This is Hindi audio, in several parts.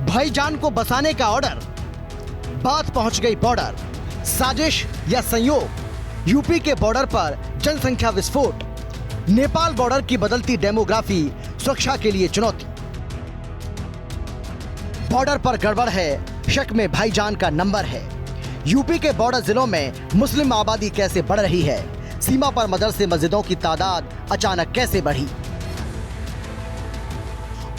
भाईजान को बसाने का ऑर्डर, बात पहुंच गई बॉर्डर। साजिश या संयोग, यूपी के बॉर्डर पर जनसंख्या विस्फोट। नेपाल बॉर्डर की बदलती डेमोग्राफी सुरक्षा के लिए चुनौती। बॉर्डर पर गड़बड़ है, शक में भाईजान का नंबर है। यूपी के बॉर्डर जिलों में मुस्लिम आबादी कैसे बढ़ रही है? सीमा पर मदरसे मस्जिदों की तादाद अचानक कैसे बढ़ी?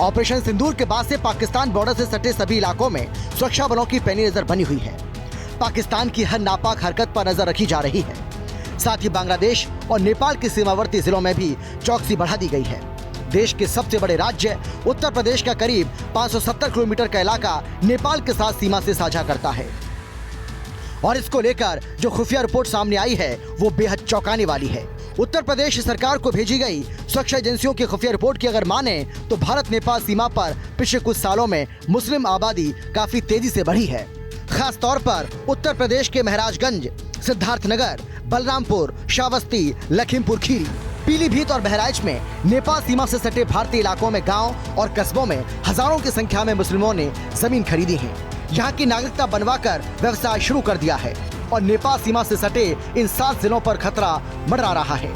ऑपरेशन सिंदूर के बाद से पाकिस्तान बॉर्डर से सटे सभी इलाकों में सुरक्षा बलों की पैनी नजर बनी हुई है। पाकिस्तान की हर नापाक हरकत पर नजर रखी जा रही है। साथ ही बांग्लादेश और नेपाल के सीमावर्ती जिलों में भी चौकसी बढ़ा दी गई है। देश के सबसे बड़े राज्य उत्तर प्रदेश का करीब 570 किलोमीटर का इलाका नेपाल के साथ सीमा से साझा करता है और इसको लेकर जो खुफिया रिपोर्ट सामने आई है वो बेहद चौंकाने वाली है। उत्तर प्रदेश सरकार को भेजी गई सुरक्षा एजेंसियों की खुफिया रिपोर्ट की अगर माने तो भारत नेपाल सीमा पर पिछले कुछ सालों में मुस्लिम आबादी काफी तेजी से बढ़ी है। खास तौर पर उत्तर प्रदेश के महाराजगंज, सिद्धार्थनगर, बलरामपुर, श्रावस्ती, लखीमपुर खीरी, पीलीभीत और बहराइच में नेपाल सीमा से सटे भारतीय इलाकों में गांव और कस्बों में हजारों की संख्या में मुस्लिमों ने जमीन खरीदी है। यहाँ की नागरिकता बनवाकर व्यवसाय शुरू कर दिया है और नेपाल सीमा से सटे इन 7 जिलों पर खतरा मंडरा रहा है।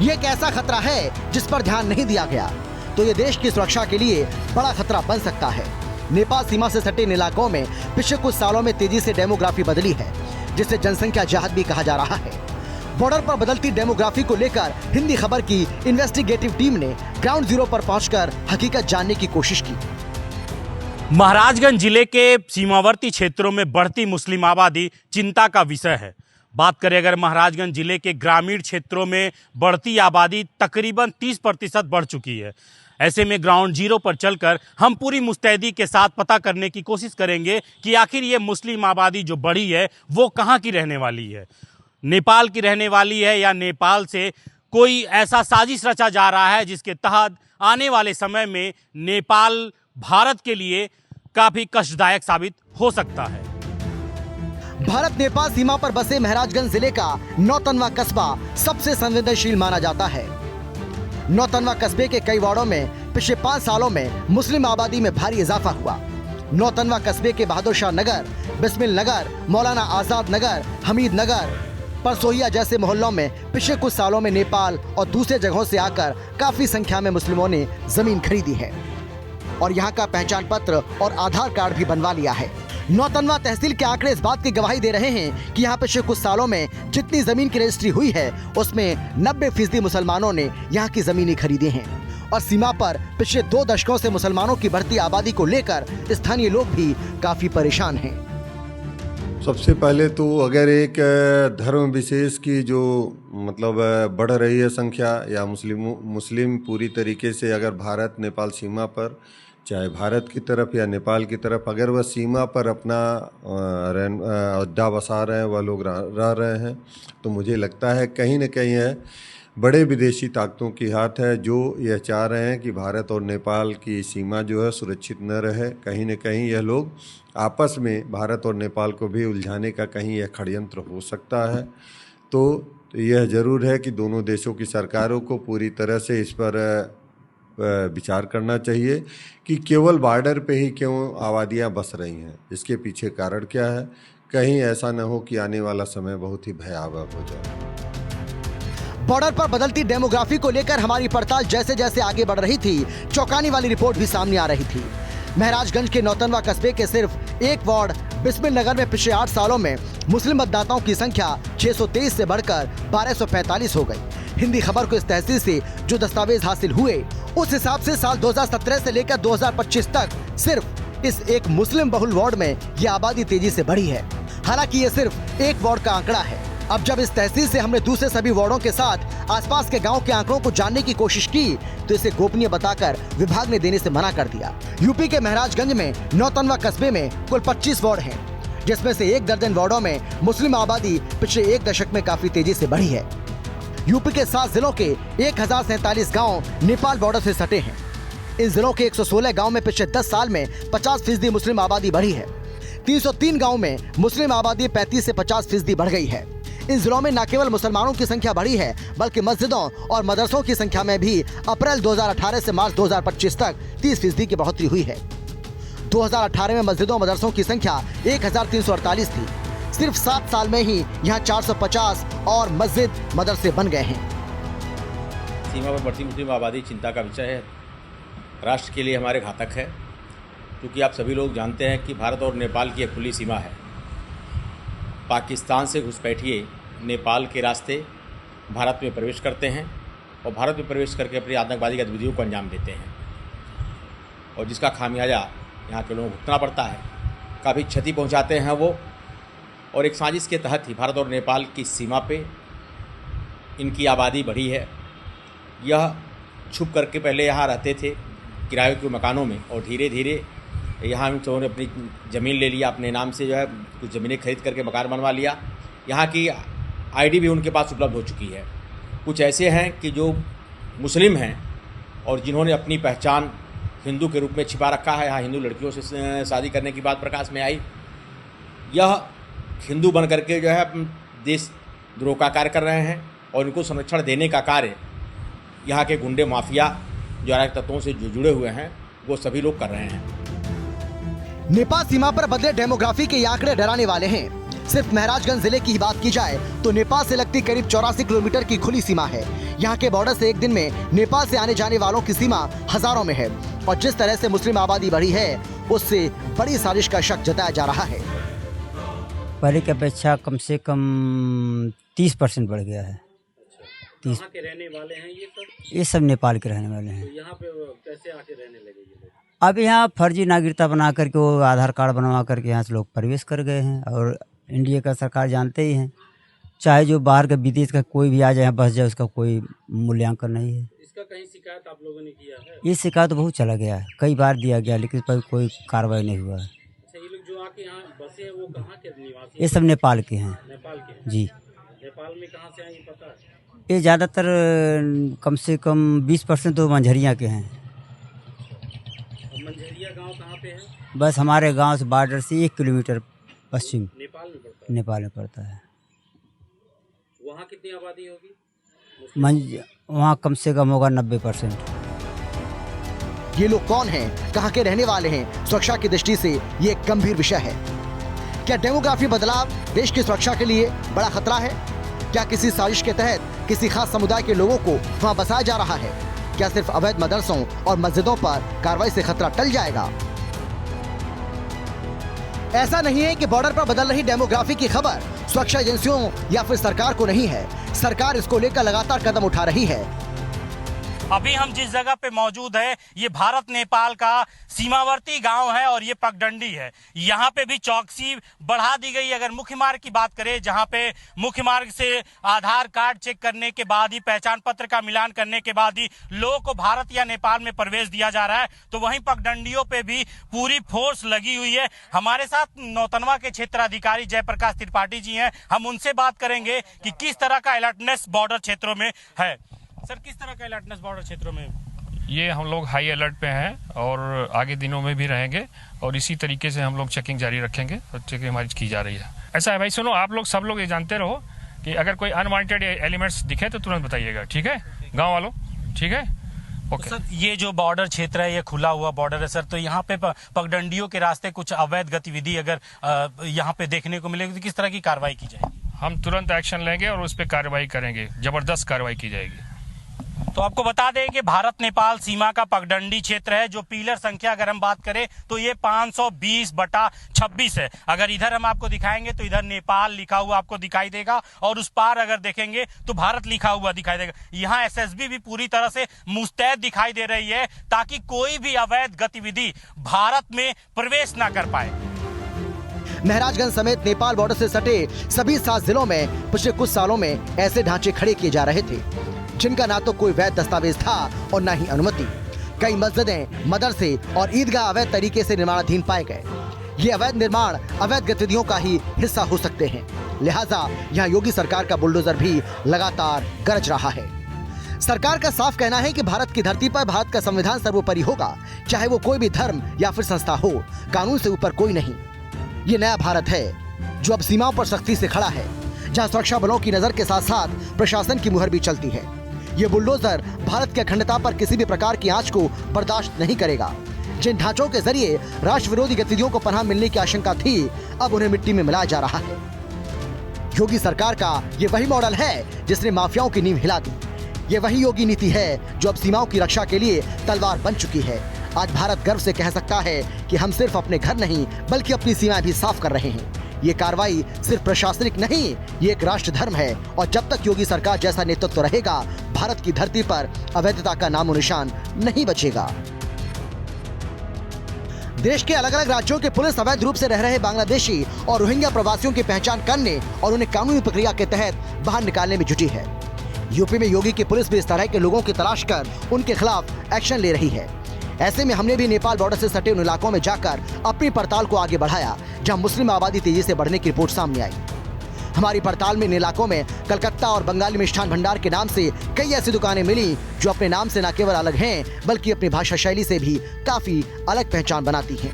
ये एक ऐसा खतरा है जिस पर ध्यान नहीं दिया गया तो ये देश की सुरक्षा के लिए बड़ा खतरा बन सकता है। नेपाल सीमा से सटे इन इलाकों में पिछले कुछ सालों में तेजी से डेमोग्राफी बदली है, जिसे जनसंख्या जहाद भी कहा जा रहा है। बॉर्डर पर बदलती डेमोग्राफी को लेकर हिंदी खबर की इन्वेस्टिगेटिव टीम ने ग्राउंड जीरो पर पहुंचकर हकीकत जानने की कोशिश की। महाराजगंज जिले के सीमावर्ती क्षेत्रों में बढ़ती मुस्लिम आबादी चिंता का विषय है। बात करें अगर महाराजगंज जिले के ग्रामीण क्षेत्रों में बढ़ती आबादी तकरीबन 30% बढ़ चुकी है। ऐसे में ग्राउंड जीरो पर चलकर हम पूरी मुस्तैदी के साथ पता करने की कोशिश करेंगे कि आखिर ये मुस्लिम आबादी जो बढ़ी है वो कहाँ की रहने वाली है, नेपाल की रहने वाली है या नेपाल से कोई ऐसा साजिश रचा जा रहा है जिसके तहत आने वाले समय में नेपाल भारत के लिए काफी कष्टदायक साबित हो सकता है। भारत नेपाल सीमा पर बसे महाराजगंज जिले का नौतनवा कस्बा सबसे संवेदनशील माना जाता है। नौतनवा कस्बे के कई वार्डों में पिछले 5 सालों में मुस्लिम आबादी में भारी इजाफा हुआ। नौतनवा कस्बे के बहादुर शाह नगर, बिस्मिल नगर, मौलाना आजाद नगर, हमीद नगर, परसोहिया जैसे मोहल्लों में पिछले कुछ सालों में नेपाल और दूसरे जगहों से आकर काफी संख्या में मुस्लिमों ने जमीन खरीदी है और यहाँ का पहचान पत्र और आधार कार्ड भी बनवा लिया है। नौतनवा तहसील के आंकड़े इस बात की गवाही दे रहे हैं कि यहाँ पिछले कुछ सालों में जितनी जमीन की रजिस्ट्री हुई है उसमें 90% मुसलमानों ने यहाँ की जमीनें खरीदी हैं और सीमा पर पिछले 2 दशकों से मुसलमानों की बढ़ती आबादी को लेकर स्थानीय लोग भी काफी परेशान हैं। सबसे पहले तो अगर एक धर्म विशेष की जो मतलब बढ़ रही है संख्या या मुस्लिम पूरी तरीके से अगर भारत नेपाल सीमा पर चाहे भारत की तरफ या नेपाल की तरफ अगर वह सीमा पर अपना अड्डा बसा रहे हैं, वह लोग रह रहे हैं, तो मुझे लगता है कहीं न कहीं है बड़े विदेशी ताकतों की हाथ है जो यह चाह रहे हैं कि भारत और नेपाल की सीमा जो है सुरक्षित न रहे। कहीं न कहीं यह लोग आपस में भारत और नेपाल को भी उलझाने का कहीं यह षड्यंत्र हो सकता है। तो यह ज़रूर है कि दोनों देशों की सरकारों को पूरी तरह से इस पर विचार करना चाहिए कि केवल बॉर्डर पे ही क्यों आबादियां बस रही हैं, इसके पीछे कारण क्या है। कहीं ऐसा न हो कि आने वाला समय बहुत ही भयावह हो जाए। बॉर्डर पर बदलती डेमोग्राफी को लेकर हमारी पड़ताल जैसे जैसे आगे बढ़ रही थी, चौंकाने वाली रिपोर्ट भी सामने आ रही थी। महाराजगंज के नौतनवा कस्बे के सिर्फ एक वार्ड बिस्मिल नगर में पिछले 8 सालों में मुस्लिम मतदाताओं की संख्या 623 से बढ़कर 1245 हो गई। हिंदी खबर को इस तहसील से जो दस्तावेज हासिल हुए उस हिसाब से साल 2017 से लेकर 2025 तक सिर्फ इस एक मुस्लिम बहुल वार्ड में ये आबादी तेजी से बढ़ी है। हालांकि ये सिर्फ एक वार्ड का आंकड़ा है। अब जब इस तहसील से हमने दूसरे सभी वार्डों के साथ आसपास के गांव के आंकड़ों को जानने की कोशिश की तो इसे गोपनीय बताकर विभाग ने देने से मना कर दिया। यूपी के महाराजगंज में नौतनवा कस्बे में कुल 25 वार्ड हैं, जिसमें से 1 दर्जन वार्डों में मुस्लिम आबादी पिछले 1 दशक में काफी तेजी से बढ़ी है। यूपी के 7 जिलों के 1047 गाँव नेपाल बॉर्डर से सटे हैं। इन जिलों के 116 गाँव में पिछले 10 साल में 50% मुस्लिम आबादी बढ़ी है। 303 गाँव में मुस्लिम आबादी 35 से 50% बढ़ गई है। इन जिलों में न केवल मुसलमानों की संख्या बढ़ी है बल्कि मस्जिदों और मदरसों की संख्या में भी अप्रैल 2018 से मार्च 2025 तक 30% की बढ़ोतरी हुई है। 2018 में मस्जिदों और मदरसों की संख्या 1348 थी। सिर्फ 7 साल में ही यहाँ 450 और मस्जिद मदरसे बन गए हैं। सीमा पर बढ़ती मुस्लिम आबादी चिंता का विषय है, राष्ट्र के लिए हमारे घातक है, क्योंकि आप सभी लोग जानते हैं कि भारत और नेपाल की एक खुली सीमा है। पाकिस्तान से घुसपैठिए नेपाल के रास्ते भारत में प्रवेश करते हैं और भारत में प्रवेश करके अपनी आतंकवादी गतिविधियों को अंजाम देते हैं, और जिसका खामियाजा यहाँ के लोगों को भुगतना पड़ता है। काफ़ी क्षति पहुँचाते हैं वो, और एक साजिश के तहत ही भारत और नेपाल की सीमा पे इनकी आबादी बढ़ी है। यह छुप करके पहले यहाँ रहते थे किराए के मकानों में, और धीरे धीरे यहाँ इन लोगों ने अपनी ज़मीन ले लिया, अपने नाम से जो है कुछ ज़मीनें खरीद करके मकान बनवा लिया। यहाँ की आईडी भी उनके पास उपलब्ध हो चुकी है। कुछ ऐसे हैं कि जो मुस्लिम हैं और जिन्होंने अपनी पहचान हिंदू के रूप में छिपा रखा है। यहाँ हिंदू लड़कियों से शादी करने की बात प्रकाश में आई। यह हिंदू बन करके जो है देशद्रोह का कार्य कर रहे हैं, और इनको संरक्षण देने का कार्य यहाँ के गुंडे माफिया जो अराजक तत्वों से जो जुड़े हुए हैं वो सभी लोग कर रहे हैं। नेपाल सीमा पर बदले डेमोग्राफी के ये आंकड़े डराने वाले हैं। सिर्फ महराजगंज जिले की ही बात की जाए तो नेपाल से लगती करीब 84 किलोमीटर की खुली सीमा है। यहाँ के बॉर्डर से एक दिन में नेपाल से आने जाने वालों की सीमा हजारों में है, और जिस तरह से मुस्लिम आबादी बढ़ी है उससे बड़ी साजिश का शक जताया जा रहा है। पहले की अपेक्षा कम से कम 30% बढ़ गया है। 30 कहाँ के रहने वाले हैं ये सब नेपाल के रहने वाले हैं। तो यहाँ पे कैसे आके रहने लगे ये लोग? अब यहाँ फर्जी नागरिकता बना करके वो आधार कार्ड बनवा करके यहाँ से लोग प्रवेश कर गए हैं, और इंडिया का सरकार जानते ही हैं, चाहे जो बाहर का विदेश का कोई भी आ जाए बस जाए, उसका कोई मूल्यांकन नहीं है। इसका कहीं शिकायत आप लोगों ने किया है? ये शिकायत बहुत चला गया है, कई बार दिया गया, लेकिन पर कोई कार्रवाई नहीं हुआ है। अच्छा, ये लोग जो आके यहाँ बसे हैं वो कहाँ के निवासी? ये सब नेपाल के हैं। नेपाल के हैं? जी। नेपाल में कहाँ से आए ये पता है? ये ज़्यादातर कम से कम 20% तो मंझरिया के हैं। मंझरिया गांव कहाँ पे है? बस हमारे गांव से बॉर्डर से 1 किलोमीटर पश्चिम नेपाल में पड़ता है। नेपाल में पड़ता है। वहाँ कितनी आबादी होगी? वहाँ कम से कम होगा 90%। ये लोग कौन हैं, कहाँ के रहने वाले हैं? सुरक्षा की दृष्टि से ये एक गंभीर विषय है। क्या डेमोग्राफी बदलाव देश की सुरक्षा के लिए बड़ा खतरा है? क्या किसी साजिश के तहत किसी खास समुदाय के लोगों को वहाँ बसाया जा रहा है? क्या सिर्फ अवैध मदरसों और मस्जिदों पर कार्रवाई से खतरा टल जाएगा? ऐसा नहीं है कि बॉर्डर पर बदल रही डेमोग्राफी की खबर सुरक्षा एजेंसियों या फिर सरकार को नहीं है। सरकार इसको लेकर लगातार कदम उठा रही है। अभी हम जिस जगह पे मौजूद है ये भारत नेपाल का सीमावर्ती गांव है और ये पगडंडी है। यहाँ पे भी चौकसी बढ़ा दी गई। अगर मुख्य मार्ग की बात करें, जहाँ पे मुख्य मार्ग से आधार कार्ड चेक करने के बाद ही, पहचान पत्र का मिलान करने के बाद ही लोगों को भारत या नेपाल में प्रवेश दिया जा रहा है, तो वहीं पगडंडियों पे भी पूरी फोर्स लगी हुई है। हमारे साथ नौतनवा के क्षेत्राधिकारी जयप्रकाश त्रिपाठी जी हैं। हम उनसे बात करेंगे कि किस तरह का अलर्टनेस बॉर्डर क्षेत्रों में है। सर, किस तरह का अलर्टनेस बॉर्डर क्षेत्रों में? ये हम लोग हाई अलर्ट पे हैं और आगे दिनों में भी रहेंगे, और इसी तरीके से हम लोग चेकिंग जारी रखेंगे और चेकिंग हमारी की जा रही है। ऐसा है भाई, सुनो, आप लोग सब लोग ये जानते रहो कि अगर कोई अनवांटेड एलिमेंट्स दिखे तो तुरंत बताइएगा, ठीक है गाँव वालों? ठीक है, ओके। सर, ये जो बॉर्डर क्षेत्र है ये खुला हुआ बॉर्डर है सर, तो यहाँ पे पगडंडियों के रास्ते कुछ अवैध गतिविधि अगर यहाँ पे देखने को मिलेगी तो किस तरह की कार्रवाई की जाएगी? हम तुरंत एक्शन लेंगे और उस पर कार्रवाई करेंगे, जबरदस्त कार्रवाई की जाएगी। तो आपको बता दें कि भारत नेपाल सीमा का पगडंडी क्षेत्र है, जो पिलर संख्या अगर हम बात करें तो ये 520/26 है। अगर इधर हम आपको दिखाएंगे तो इधर नेपाल लिखा हुआ आपको दिखाई देगा, और उस पार अगर देखेंगे तो भारत लिखा हुआ दिखाई देगा। यहाँ एसएसबी भी पूरी तरह से मुस्तैद दिखाई दे रही है ताकि कोई भी अवैध गतिविधि भारत में प्रवेश न कर पाए। महराजगंज समेत नेपाल बॉर्डर से सटे सभी 7 जिलों में पिछले कुछ सालों में ऐसे ढांचे खड़े किए जा रहे थे जिनका ना तो कोई वैध दस्तावेज था और ना ही अनुमति। कई मस्जिदें, मदरसे और ईदगाह अवैध तरीके से निर्माणाधीन पाए गए। ये अवैध निर्माण अवैध गतिविधियों का ही हिस्सा हो सकते हैं, लिहाजा यहाँ योगी सरकार का बुलडोजर भी लगातार गरज रहा है। सरकार का साफ कहना है कि भारत की धरती पर भारत का संविधान सर्वोपरि होगा, चाहे वो कोई भी धर्म या फिर संस्था हो, कानून से ऊपर कोई नहीं। ये नया भारत है जो अब सीमाओं पर सख्ती से खड़ा है। जहां सुरक्षा बलों की नजर के साथ साथ प्रशासन की मुहर भी चलती है। ये बुलडोजर भारत की अखंडता पर किसी भी प्रकार की आंच को बर्दाश्त नहीं करेगा। जिन ढांचों के जरिए राष्ट्र विरोधी गतिविधियों को पनाह मिलने की आशंका थी, अब उन्हें मिट्टी में मिलाया जा रहा है। योगी सरकार का ये वही मॉडल है जिसने माफियाओं की नींव हिला दी। ये वही योगी नीति है जो अब सीमाओं की रक्षा के लिए तलवार बन चुकी है। आज भारत गर्व से कह सकता है कि हम सिर्फ अपने घर नहीं बल्कि अपनी सीमाएं भी साफ कर रहे हैं। ये कार्रवाई सिर्फ प्रशासनिक नहीं, ये एक राष्ट्र धर्म है और जब तक योगी सरकार जैसा नेतृत्व रहेगा, भारत की धरती पर अवैधता का नामो निशान नहीं बचेगा। देश के अलग अलग राज्यों के पुलिस अवैध रूप से रह रहे बांग्लादेशी और रोहिंग्या प्रवासियों की पहचान करने और उन्हें कानूनी प्रक्रिया के तहत बाहर निकालने में जुटी है। यूपी में योगी की पुलिस भी इस तरह के लोगों की तलाश कर उनके खिलाफ एक्शन ले रही है। ऐसे में हमने भी नेपाल बॉर्डर से सटे उन इलाकों में जाकर अपनी पड़ताल को आगे बढ़ाया जहां मुस्लिम आबादी तेजी से बढ़ने की रिपोर्ट सामने आई। हमारी पड़ताल में इन इलाकों में कलकत्ता और बंगाली मिष्ठान भंडार के नाम से कई ऐसी दुकानें मिली जो अपने नाम से न केवल अलग हैं बल्कि अपनी भाषा शैली से भी काफी अलग पहचान बनाती हैं।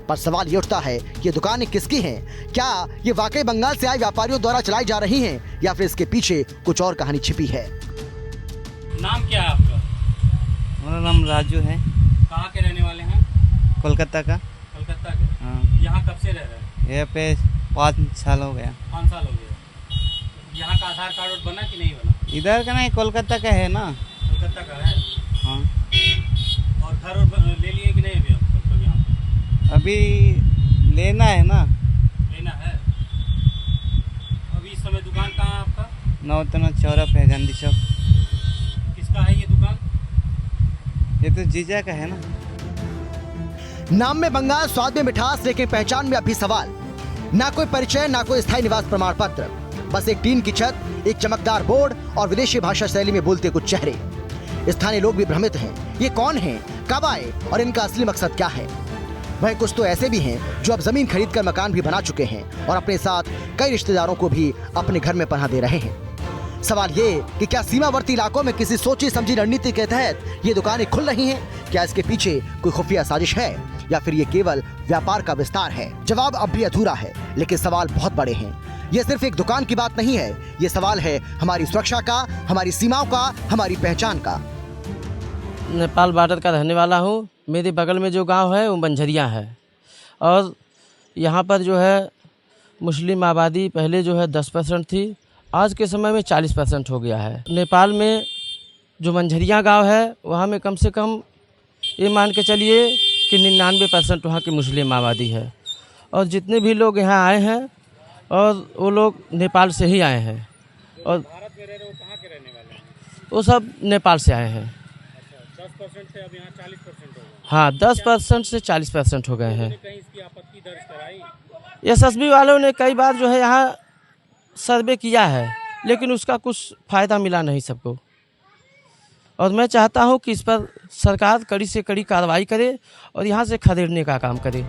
पर सवाल ये उठता है कि ये दुकानें किसकी हैं? क्या ये वाकई बंगाल से आए व्यापारियों द्वारा चलाई जा रही हैं या फिर इसके पीछे कुछ और कहानी छिपी है? नाम क्या है आपका? मेरा नाम राजू है। कहाँ के रहने वाले हैं? कोलकाता का। कलकत्ता के। हाँ। यहाँ कब से रह रहे हैं? यहाँ पे 5 साल हो गया। 5 साल हो गया। यहाँ का आधार कार्ड बना कि नहीं बना? इधर का नहीं, कोलकाता का है ना। कलकत्ता का है। हाँ। और घर ले लिए कि नहीं अभी अब यहाँ? अभी लेना है ना। लेना है। अभी इस समय दुकान कहाँ है आपका? नौतना चौरा पे है, गांधी चौक। किसका है ये दुकान? ये तो जीजा का है ना। नाम में बंगाल, स्वाद में मिठास, लेकिन पहचान में अभी सवाल। ना कोई परिचय, ना कोई स्थायी निवास प्रमाण पत्र, बस एक टीन की छत, एक चमकदार बोर्ड और विदेशी भाषा शैली में बोलते कुछ चेहरे। स्थानीय लोग भी भ्रमित हैं। ये कौन हैं, कब आए और इनका असली मकसद क्या है? वह कुछ तो ऐसे भी हैं जो अब जमीन खरीदकर मकान भी बना चुके हैं और अपने साथ कई रिश्तेदारों को भी अपने घर में पनाह दे रहे हैं। सवाल ये कि क्या सीमावर्ती इलाकों में किसी सोची समझी रणनीति के तहत ये दुकानें खुल रही हैं? क्या इसके पीछे कोई खुफिया साजिश है या फिर ये केवल व्यापार का विस्तार है? जवाब अब भी अधूरा है, लेकिन सवाल बहुत बड़े हैं। ये सिर्फ एक दुकान की बात नहीं है, ये सवाल है हमारी सुरक्षा का, हमारी सीमाओं का, हमारी पहचान का। नेपाल बॉर्डर का रहने वाला हूँ। मेरे बगल में जो गांव है वो मंझरिया है और यहाँ पर जो है मुस्लिम आबादी पहले जो है 10% थी, आज के समय में 40% हो गया है। नेपाल में जो मंझरिया गांव है वहाँ में कम से कम ये मान के चलिए कि 99% वहाँ की मुस्लिम आबादी है और जितने भी लोग यहाँ आए हैं और वो लोग नेपाल से ही आए हैं। और भारत में रह रहे हो, कहाँ के रहने वाले हैं? वो सब नेपाल से आए हैं। 10% से अब यहाँ 40% हो गए। हाँ, 10% से 40% हो गए हैं। कहीं इसकी आपत्ति दर्ज कराई? एसएसबी वालों ने कई बार जो है यहाँ सर्वे किया है, लेकिन उसका कुछ फ़ायदा मिला नहीं सबको। और मैं चाहता हूँ कि इस पर सरकार कड़ी से कड़ी कार्रवाई करे और यहाँ से खदेड़ने का काम करे।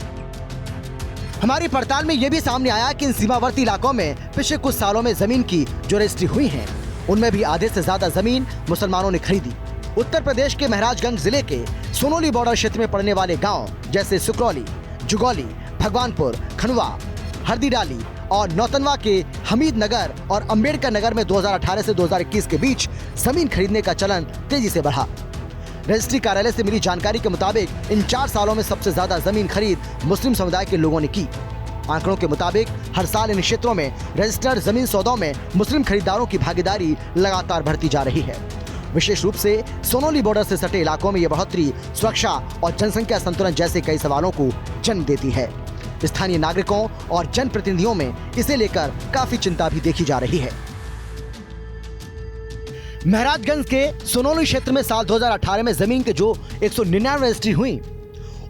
हमारी पड़ताल में ये भी सामने आया कि इन सीमावर्ती इलाकों में पिछले कुछ सालों में जमीन की जो रजिस्ट्री हुई है उनमें भी आधे से ज्यादा जमीन मुसलमानों ने खरीदी। उत्तर प्रदेश के महराजगंज जिले के सोनोली बॉर्डर क्षेत्र में पड़ने वाले गांव जैसे सुकरौली, जुगौली, भगवानपुर, खनवा, हरदीडाली और नौतनवा के हमीद नगर और अंबेडकर नगर में 2018 से 2021 के बीच जमीन खरीदने का चलन तेजी से बढ़ा। रजिस्ट्री कार्यालय से मिली जानकारी के मुताबिक इन 4 सालों में सबसे ज्यादा जमीन खरीद मुस्लिम समुदाय के लोगों ने की। आंकड़ों के मुताबिक हर साल इन क्षेत्रों में रजिस्टर्ड जमीन सौदों में मुस्लिम खरीदारों की भागीदारी लगातार बढ़ती जा रही है। विशेष रूप से सोनोली बॉर्डर से सटे इलाकों में यह बढ़ोतरी सुरक्षा और जनसंख्या संतुलन जैसे कई सवालों को जन्म देती है। स्थानीय नागरिकों और जनप्रतिनिधियों में इसे लेकर काफी चिंता भी देखी जा रही है। महराजगंज के सोनोली क्षेत्र में साल 2018 में जमीन के जो 199 रजिस्ट्री हुई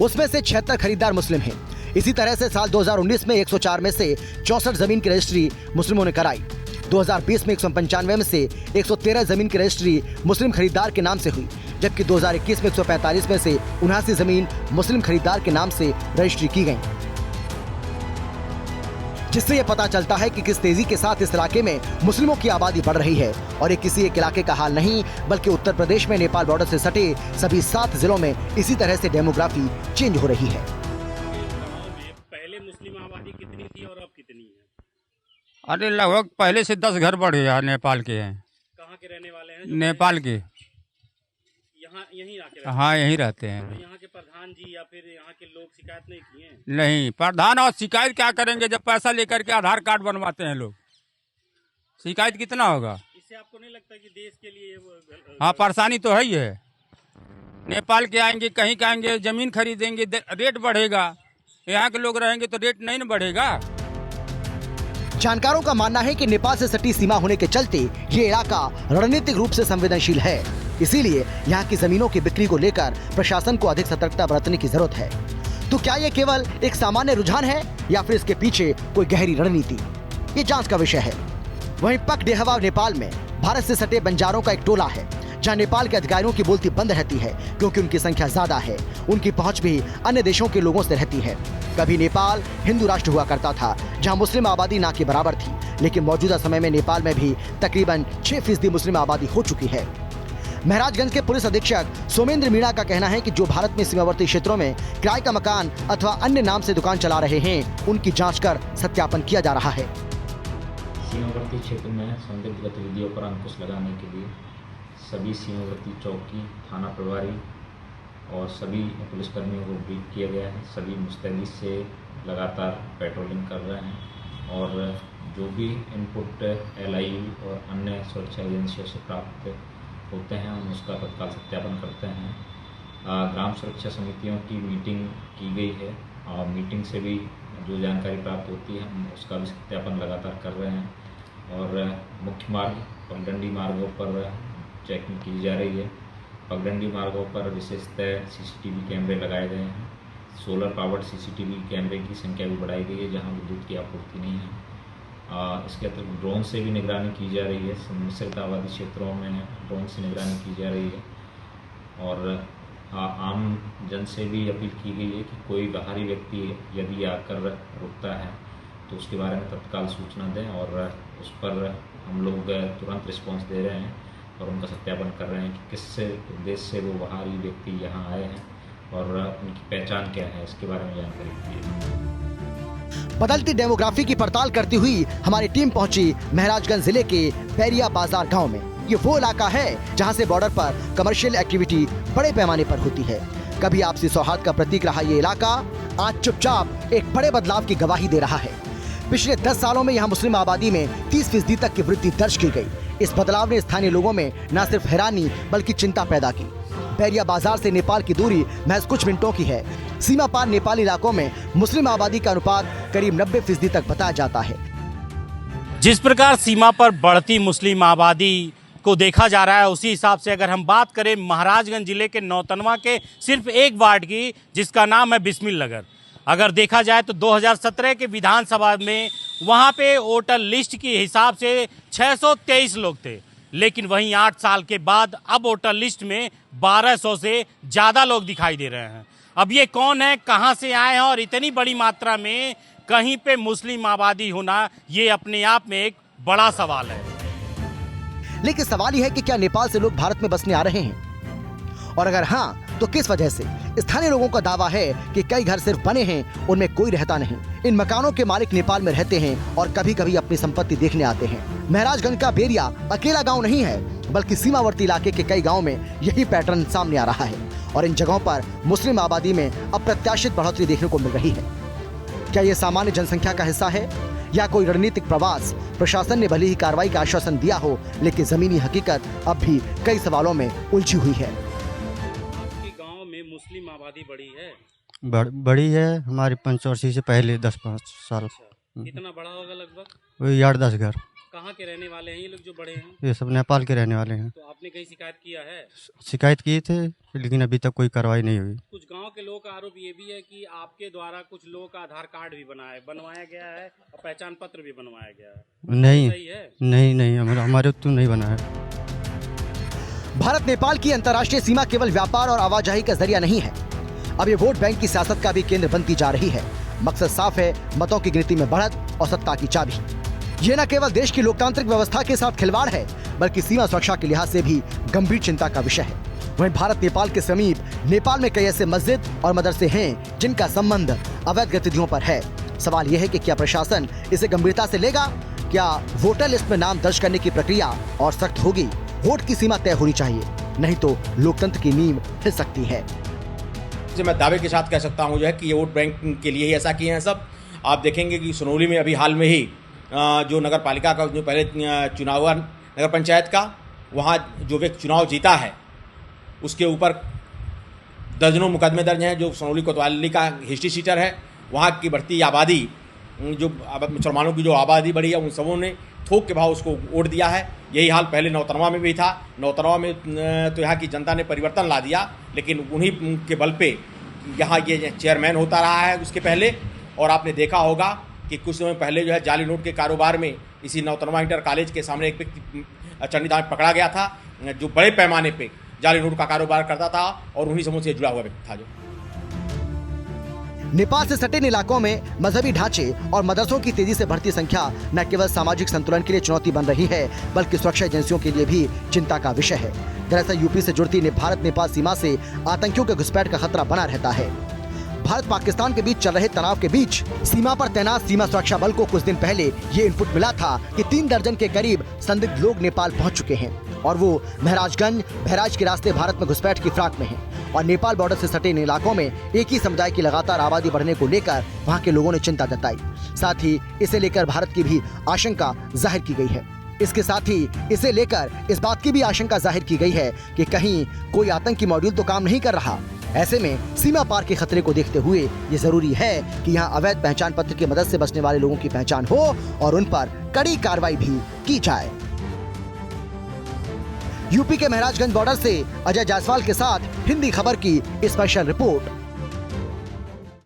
उसमें से 76 खरीदार मुस्लिम हैं। इसी तरह से साल 2019 में 104 में से 64 जमीन की रजिस्ट्री मुस्लिमों ने कराई। 2020 में 195 में से 113 जमीन की रजिस्ट्री मुस्लिम खरीदार के नाम से हुई, जबकि 2021 में 145 में से 79 जमीन मुस्लिम खरीदार के नाम से रजिस्ट्री की गई। जिससे ये पता चलता है कि किस तेजी के साथ इस इलाके में मुस्लिमों की आबादी बढ़ रही है। और ये किसी एक इलाके का हाल नहीं बल्कि उत्तर प्रदेश में नेपाल बॉर्डर से सटे सभी 7 जिलों में इसी तरह से डेमोग्राफी चेंज हो रही है। पहले मुस्लिम आबादी कितनी थी और अब कितनी है? अरे लगभग पहले से 10 घर बढ़ गया नेपाल के हैं। कहाँ के रहने वाले हैं? नेपाल के। यहाँ यहीं आके रहते हाँ यहीं रहते हैं। हैं। तो यहाँ के प्रधान जी या फिर यहाँ के लोग शिकायत नहीं किए हैं? नहीं, प्रधान और शिकायत क्या करेंगे जब पैसा लेकर के आधार कार्ड बनवाते हैं लोग। शिकायत कितना होगा? इससे आपको नहीं लगता कि देश के लिए हाँ परेशानी तो है ही है। नेपाल के आएंगे, कहीं के आएंगे, जमीन खरीदेंगे, रेट बढ़ेगा। यहाँ के लोग रहेंगे तो रेट नहीं न बढ़ेगा। जानकारों का मानना है कि नेपाल से सटी सीमा होने के चलते ये इलाका रणनीतिक रूप से संवेदनशील है। इसीलिए यहाँ की जमीनों की बिक्री को लेकर प्रशासन को अधिक सतर्कता बरतने की जरूरत है। तो क्या ये केवल एक सामान्य रुझान है या फिर इसके पीछे कोई गहरी रणनीति? ये जांच का विषय है। वहीं पकडेहवा नेपाल में भारत से सटे बंजारों का एक टोला है, जहां नेपाल के अधिकारियों की बोलती बंद रहती है क्योंकि उनकी संख्या ज्यादा है। उनकी पहुंच भी अन्य देशों के लोगों से रहती है। कभी नेपाल हिंदू राष्ट्र हुआ करता था, जहां मुस्लिम आबादी ना के बराबर थी, लेकिन मौजूदा समय में नेपाल में भी तकरीबन 6% मुस्लिम आबादी हो चुकी है। महराजगंज के पुलिस अधीक्षक सोमेंद्र मीणा का कहना है कि जो भारत में सीमावर्ती क्षेत्रों में किराए का मकान अथवा अन्य नाम से दुकान चला रहे हैं, उनकी जांच कर सत्यापन किया जा रहा है। सीमावर्ती क्षेत्र में संदिग्ध गतिविधियों पर अंकुश लगाने के लिए सभी सीमावर्ती चौकी, थाना प्रभारी और सभी पुलिसकर्मियों को ब्रीफ किया गया है। सभी मुस्तैदी से लगातार पेट्रोलिंग कर रहे हैं और जो भी इनपुट LIU और अन्य सुरक्षा एजेंसियों से प्राप्त होते हैं हम उसका तत्काल सत्यापन करते हैं। ग्राम सुरक्षा समितियों की मीटिंग की गई है और मीटिंग से भी जो जानकारी प्राप्त होती है हम उसका भी सत्यापन लगातार कर रहे हैं। और मुख्य मार्ग पगडंडी मार्गों पर चेकिंग की जा रही है। पगडंडी मार्गों पर विशेषतः CCTV कैमरे लगाए गए हैं। सोलर पावर्ड CCTV कैमरे की संख्या भी बढ़ाई गई है जहां विद्युत की आपूर्ति नहीं है। इसके अतिरिक्त ड्रोन से भी निगरानी की जा रही है। मिश्रित आबादी क्षेत्रों में ड्रोन से निगरानी की जा रही है। और आम जन से भी अपील की गई है कि कोई बाहरी व्यक्ति यदि आकर रुकता है तो उसके बारे में तत्काल सूचना दें और उस पर हम लोग तुरंत रिस्पांस दे रहे हैं और उनका सत्यापन कर रहे हैं कि किस उद्देश्य से वो बाहरी व्यक्ति यहाँ आए हैं और उनकी पहचान क्या है, इसके बारे में जानकारी दी है। बदलती डेमोग्राफी की पड़ताल करती हुई हमारी टीम पहुंची महराजगंज जिले के बैरिया बाजार गांव में। ये वो इलाका है जहां से बॉर्डर पर कमर्शियल एक्टिविटी बड़े पैमाने पर होती है। कभी आपसी सौहार्द का प्रतीक रहा ये इलाका आज चुपचाप एक बड़े बदलाव की गवाही दे रहा है। पिछले 10 सालों में यहाँ मुस्लिम आबादी में 30% तक की वृद्धि दर्ज की गई। इस बदलाव ने स्थानीय लोगों में न सिर्फ हैरानी बल्कि चिंता पैदा की। बैरिया बाजार से नेपाल की दूरी महज कुछ मिनटों की है। सीमा पार नेपाली इलाकों में मुस्लिम आबादी का अनुपात करीब 90% तक बताया जाता है। जिस प्रकार सीमा पर बढ़ती मुस्लिम आबादी को देखा जा रहा है, उसी हिसाब से अगर हम बात करें महराजगंज जिले के नौतनवा के सिर्फ एक वार्ड की, जिसका नाम है बिस्मिल नगर, अगर देखा जाए तो 2017 के विधानसभा में वहां पे वोटर लिस्ट के हिसाब से 623 लोग थे, लेकिन वहीं 8 साल के बाद अब वोटर लिस्ट में 1200 से ज़्यादा लोग दिखाई दे रहे हैं। अब ये कौन है, कहां से आए हैं और इतनी बड़ी मात्रा में कहीं पे मुस्लिम आबादी होना, ये अपने आप में एक बड़ा सवाल है। लेकिन सवाल यह है कि क्या नेपाल से लोग भारत में बसने आ रहे हैं, और अगर हाँ तो किस वजह से? स्थानीय लोगों का दावा है कि कई घर सिर्फ बने हैं, उनमें कोई रहता नहीं। इन मकानों के मालिक नेपाल में रहते हैं और कभी कभी अपनी संपत्ति देखने आते हैं। महराजगंज का बैरिया अकेला गांव नहीं है, बल्कि सीमावर्ती इलाके के कई गाँव में यही पैटर्न सामने आ रहा है और इन जगहों पर मुस्लिम आबादी में अप्रत्याशित बढ़ोतरी देखने को मिल रही है। क्या ये सामान्य जनसंख्या का हिस्सा है या कोई रणनीतिक प्रवास? प्रशासन ने भले ही कार्रवाई का आश्वासन दिया हो, लेकिन जमीनी हकीकत अब भी कई सवालों में उलझी हुई है। गांव में मुस्लिम आबादी बड़ी है? बड़ी है। हमारी पंचवर्षी से पहले 10-5 साल। कितना बड़ा होगा लगभग? वही 8-10 घर। कहाँ के रहने वाले हैं ये लोग जो बड़े हैं? ये सब नेपाल के रहने वाले हैं। तो आपने कहीं शिकायत किया है? शिकायत किए थे, लेकिन अभी तक कोई कार्रवाई नहीं हुई। कुछ गांव के लोगों का आरोप ये भी है कि आपके द्वारा कुछ लोगों का आधार कार्ड भी बनवाया गया है और पहचान पत्र भी बनवाया गया है। नहीं, सही है? नहीं, हमारे तो नहीं बना है। भारत नेपाल की अंतर्राष्ट्रीय सीमा केवल व्यापार और आवाजाही का जरिया नहीं है, अब ये वोट बैंक की सियासत का भी केंद्र बनती जा रही है। मकसद साफ है, मतों की गिनती में बढ़त और सत्ता की चाबी। ये न केवल देश की लोकतांत्रिक व्यवस्था के साथ खिलवाड़ है, बल्कि सीमा सुरक्षा के लिहाज से भी गंभीर चिंता का विषय है। वहीं भारत नेपाल के समीप नेपाल में कई ऐसे मस्जिद और मदरसे हैं जिनका संबंध अवैध गतिविधियों पर है। सवाल यह है कि क्या प्रशासन इसे गंभीरता से लेगा क्या वोटर लिस्ट में नाम दर्ज करने की प्रक्रिया और सख्त होगी? वोट की सीमा तय होनी चाहिए, नहीं तो लोकतंत्र की नींव हिल सकती है। मैं दावे के साथ कह सकता हूं जो है कि ये वोट बैंक के लिए ही ऐसा किए हैं सब। आप देखेंगे कि सोनौली में अभी हाल में ही जो नगर पालिका का जो पहले चुनाव हुआ नगर पंचायत का, वहाँ जो व्यक्ति चुनाव जीता है उसके ऊपर दर्जनों मुकदमे दर्ज हैं। जो सोनौली कोतवाली का हिस्ट्री सीटर है, वहाँ की बढ़ती आबादी, जो मुसलमानों की जो आबादी बढ़ी है, उन सबों ने थोक के भाव उसको वोट दिया है। यही हाल पहले नौतनवा में भी था। नौतनवा में तो यहाँ की जनता ने परिवर्तन ला दिया, लेकिन उन्हीं के बल पे यहाँ ये चेयरमैन होता रहा है उसके पहले। और आपने देखा होगा कि कुछ समय पहले जो है जाली नोट के कारोबार में इसी नौतनवा इंटर कॉलेज के सामने एक व्यक्ति चंडीदास में पकड़ा गया था, जो बड़े पैमाने पे जाली नोट का कारोबार करता था और उन्हीं समूह से जुड़ा हुआ व्यक्ति था। जो नेपाल से सटे इन इलाकों में मजहबी ढांचे और मदरसों की तेजी से बढ़ती संख्या न केवल सामाजिक संतुलन के लिए चुनौती बन रही है, बल्कि सुरक्षा एजेंसियों के लिए भी चिंता का विषय है। दरअसल यूपी से जुड़ती भारत नेपाल सीमा से आतंकियों के घुसपैठ का खतरा बना रहता है। भारत पाकिस्तान के बीच चल रहे तनाव के बीच सीमा पर तैनात सीमा सुरक्षा बल को कुछ दिन पहले ये इनपुट मिला था कि 3 दर्जन के करीब संदिग्ध लोग नेपाल पहुंच चुके हैं और वो महराजगंज बहराइच के रास्ते भारत में घुसपैठ की फिराक में हैं। और नेपाल बॉर्डर से सटे इन इलाकों में एक ही समुदाय की लगातार आबादी बढ़ने को लेकर वहाँ के लोगों ने चिंता जताई। साथ ही इसे लेकर भारत की भी आशंका जाहिर की गई है। इसके साथ ही इसे लेकर इस बात की भी आशंका जाहिर की गई है कि कहीं कोई आतंकी मॉड्यूल तो काम नहीं कर रहा। ऐसे में सीमा पार के खतरे को देखते हुए ये जरूरी है कि यहाँ अवैध पहचान पत्र की मदद से बचने वाले लोगों की पहचान हो और उन पर कड़ी कार्रवाई भी की जाए। यूपी के महराजगंज बॉर्डर से अजय जायसवाल के साथ हिंदी खबर की स्पेशल रिपोर्ट।